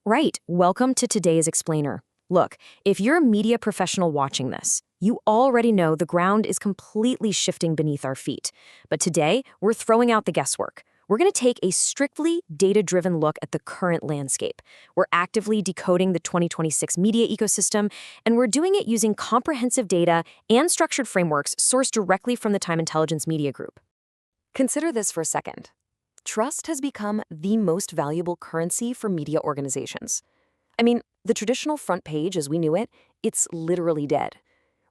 Right. Welcome to today's explainer. Look, if you're a media professional watching this, you already know the ground is completely shifting beneath our feet. But today, we're throwing out the guesswork. We're going to take a strictly data-driven look at the current landscape. We're actively decoding the 2026 media ecosystem, and we're doing it using comprehensive data and structured frameworks sourced directly from the Time Intelligence Media Group. Consider this for a second. Trust has become the most valuable currency for media organizations. I mean, the traditional front page as we knew it, it's literally dead.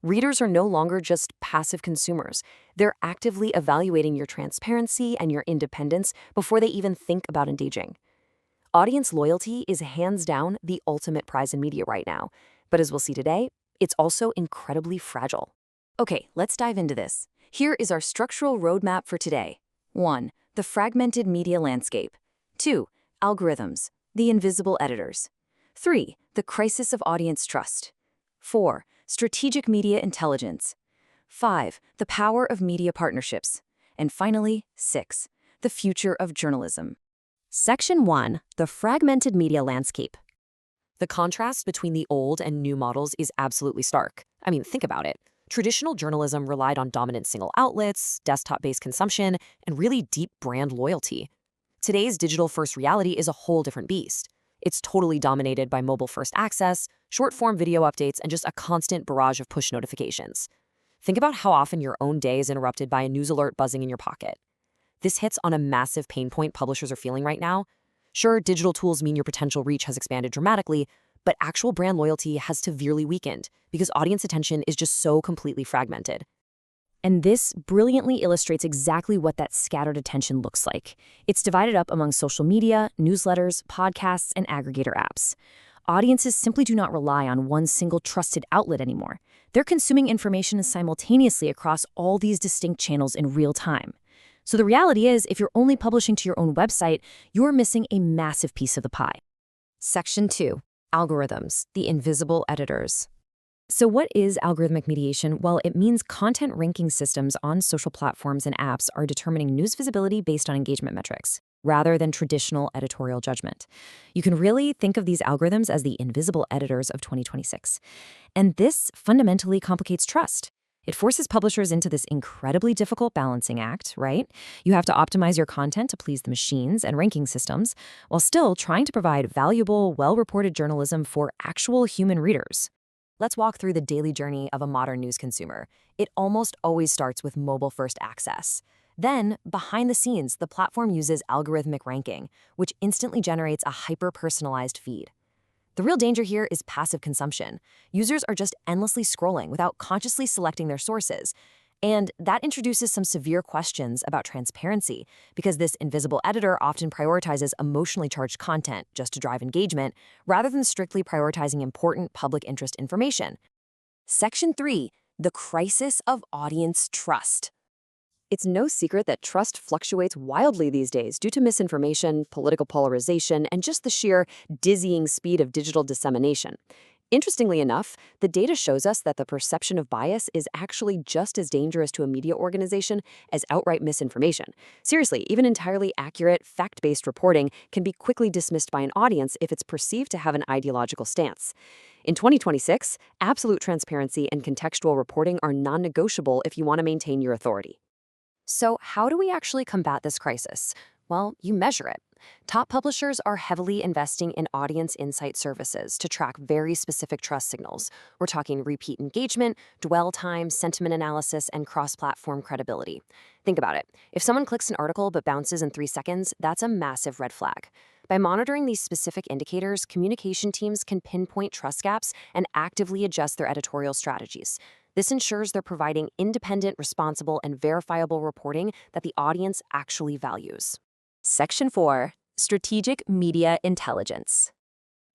Readers are no longer just passive consumers. They're actively evaluating your transparency and your independence before they even think about engaging. Audience loyalty is hands down the ultimate prize in media right now. But as we'll see today, it's also incredibly fragile. Okay, let's dive into this. Here is our structural roadmap for today. 1. The fragmented media landscape. 2. Algorithms, the invisible editors. 3. The crisis of audience trust. 4. Strategic media intelligence. 5. The power of media partnerships. And finally, 6. The future of journalism. Section 1. The fragmented media landscape. The contrast between the old and new models is absolutely stark. I mean, think about it. Traditional journalism relied on dominant single outlets, desktop-based consumption, and really deep brand loyalty. Today's digital-first reality is a whole different beast. It's totally dominated by mobile-first access, short-form video updates, and just a constant barrage of push notifications. Think about how often your own day is interrupted by a news alert buzzing in your pocket. This hits on a massive pain point publishers are feeling right now. Sure, digital tools mean your potential reach has expanded dramatically, but actual brand loyalty has severely weakened because audience attention is just so completely fragmented. And this brilliantly illustrates exactly what that scattered attention looks like. It's divided up among social media, newsletters, podcasts, and aggregator apps. Audiences simply do not rely on one single trusted outlet anymore. They're consuming information simultaneously across all these distinct channels in real time. So the reality is, if you're only publishing to your own website, you're missing a massive piece of the pie. Section 2. Algorithms, the invisible editors. So what is algorithmic mediation? Well, it means content ranking systems on social platforms and apps are determining news visibility based on engagement metrics, rather than traditional editorial judgment. You can really think of these algorithms as the invisible editors of 2026. And this fundamentally complicates trust. It forces publishers into this incredibly difficult balancing act, right? You have to optimize your content to please the machines and ranking systems, while still trying to provide valuable, well-reported journalism for actual human readers. Let's walk through the daily journey of a modern news consumer. It almost always starts with mobile-first access. Then, behind the scenes, the platform uses algorithmic ranking, which instantly generates a hyper-personalized feed. The real danger here is passive consumption. Users are just endlessly scrolling without consciously selecting their sources. And that introduces some severe questions about transparency, because this invisible editor often prioritizes emotionally charged content just to drive engagement, rather than strictly prioritizing important public interest information. Section 3. The crisis of audience trust. It's no secret that trust fluctuates wildly these days due to misinformation, political polarization, and just the sheer dizzying speed of digital dissemination. Interestingly enough, the data shows us that the perception of bias is actually just as dangerous to a media organization as outright misinformation. Seriously, even entirely accurate, fact-based reporting can be quickly dismissed by an audience if it's perceived to have an ideological stance. In 2026, absolute transparency and contextual reporting are non-negotiable if you want to maintain your authority. So how do we actually combat this crisis? Well, you measure it. Top publishers are heavily investing in audience insight services to track very specific trust signals. We're talking repeat engagement, dwell time, sentiment analysis, and cross-platform credibility. Think about it. If someone clicks an article but bounces in 3 seconds, that's a massive red flag. By monitoring these specific indicators, communication teams can pinpoint trust gaps and actively adjust their editorial strategies. This ensures they're providing independent, responsible, and verifiable reporting that the audience actually values. Section 4. Strategic Media Intelligence.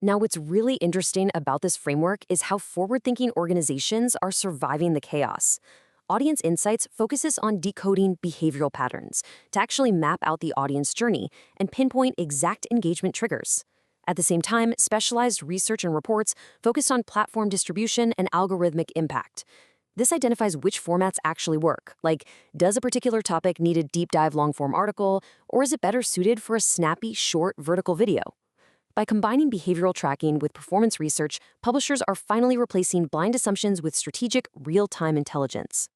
Now, what's really interesting about this framework is how forward-thinking organizations are surviving the chaos. Audience Insights focuses on decoding behavioral patterns to actually map out the audience journey and pinpoint exact engagement triggers. At the same time, specialized research and reports focus on platform distribution and algorithmic impact. This identifies which formats actually work, like, does a particular topic need a deep dive long-form article, or is it better suited for a snappy, short, vertical video? By combining behavioral tracking with performance research, publishers are finally replacing blind assumptions with strategic, real-time intelligence.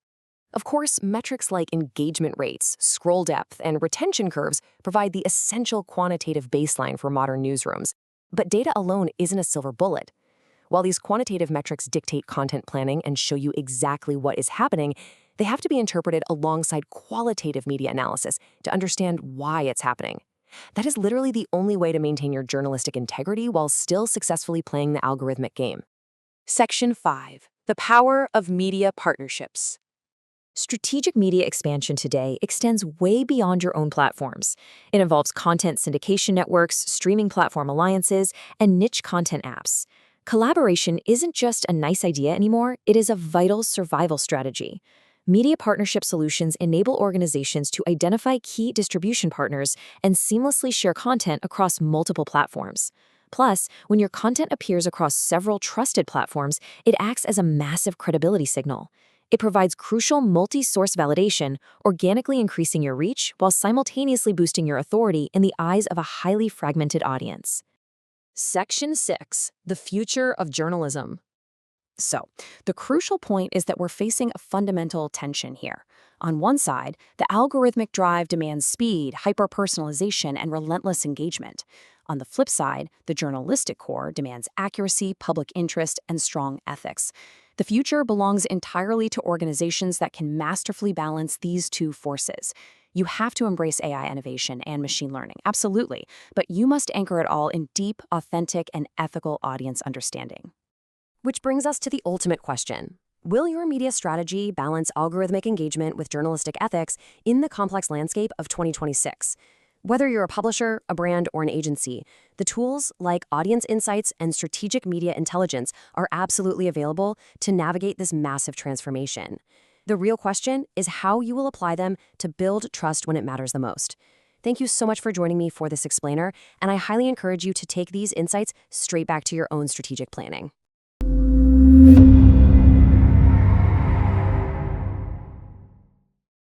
Of course, metrics like engagement rates, scroll depth, and retention curves provide the essential quantitative baseline for modern newsrooms. But data alone isn't a silver bullet. While these quantitative metrics dictate content planning and show you exactly what is happening, they have to be interpreted alongside qualitative media analysis to understand why it's happening. That is literally the only way to maintain your journalistic integrity while still successfully playing the algorithmic game. Section 5. The Power of Media Partnerships. Strategic media expansion today extends way beyond your own platforms. It involves content syndication networks, streaming platform alliances, and niche content apps. Collaboration isn't just a nice idea anymore, it is a vital survival strategy. Media partnership solutions enable organizations to identify key distribution partners and seamlessly share content across multiple platforms. Plus, when your content appears across several trusted platforms, it acts as a massive credibility signal. It provides crucial multi-source validation, organically increasing your reach while simultaneously boosting your authority in the eyes of a highly fragmented audience. Section 6. The Future of Journalism. So, the crucial point is that we're facing a fundamental tension here. On one side, the algorithmic drive demands speed, hyper-personalization, and relentless engagement. On the flip side, the journalistic core demands accuracy, public interest, and strong ethics. The future belongs entirely to organizations that can masterfully balance these two forces. You have to embrace AI innovation and machine learning, absolutely, but you must anchor it all in deep, authentic, and ethical audience understanding. Which brings us to the ultimate question. Will your media strategy balance algorithmic engagement with journalistic ethics in the complex landscape of 2026? Whether you're a publisher, a brand, or an agency, the tools like audience insights and strategic media intelligence are absolutely available to navigate this massive transformation. The real question is how you will apply them to build trust when it matters the most. Thank you so much for joining me for this explainer, and I highly encourage you to take these insights straight back to your own strategic planning.